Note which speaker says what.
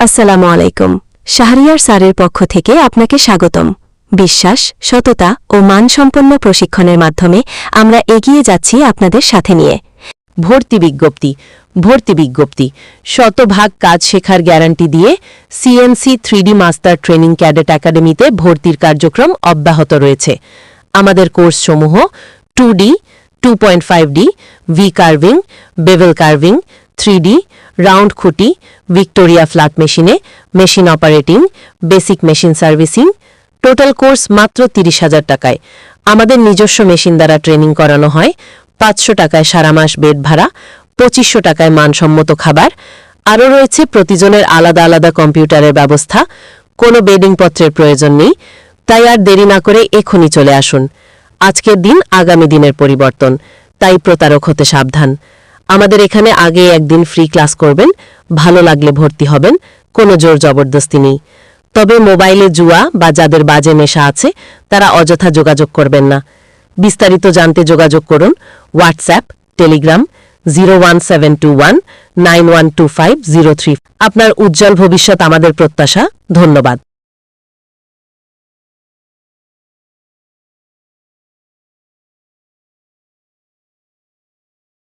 Speaker 1: আসসালামু আলাইকুম। শাহরিয়ার স্যারের পক্ষ থেকে আপনাকে স্বাগতম। বিশ্বাস, সততা ও মানসম্পন্ন প্রশিক্ষণের মাধ্যমে আমরা এগিয়ে যাচ্ছি আপনাদের সাথে নিয়ে।
Speaker 2: ভর্তি বিজ্ঞপ্তি শতভাগ কাজ শেখার গ্যারান্টি দিয়ে CNC 3D master training cadet একাডেমিতে ভর্তির কার্যক্রম অব্যাহত রয়েছে। আমাদের কোর্সসমূহ 2D, 2.5D, V carving, bevel carving, 3D, round খুঁটি, ভিক্টোরিয়া ফ্ল্যাট মেশিনে, machine operating, basic machine servicing. Total course মাত্র 30,000 টাকায়। আমাদের নিজস্ব মেশিন দ্বারা ট্রেনিং করানো হয়। 500 টাকায় সারা মাস বেড ভাড়া, 2500 টাকায় মানসম্মত খাবার। আরও রয়েছে প্রতিজনের আলাদা আলাদা কম্পিউটারের ব্যবস্থা। কোনো বেডিং পত্রের প্রয়োজন নেই। তাই আর দেরি না করে এখনই চলে আসুন। আজকের দিন আগামী দিনের পরিবর্তন, তাই প্রতারক হতে সাবধান। আমাদের এখানে আগে একদিন ফ্রি ক্লাস করবেন, ভালো লাগলে ভর্তি হবেন, কোনো জোর জবরদস্তি নেই। তবে মোবাইলে জুয়া বা যাদের বাজে নেশা আছে তারা অযথা যোগাযোগ করবেন না। বিস্তারিত জানতে যোগাযোগ করুন হোয়াটসঅ্যাপ, টেলিগ্রাম 01721912503। আপনার উজ্জ্বল ভবিষ্যৎ আমাদের প্রত্যাশা। ধন্যবাদ।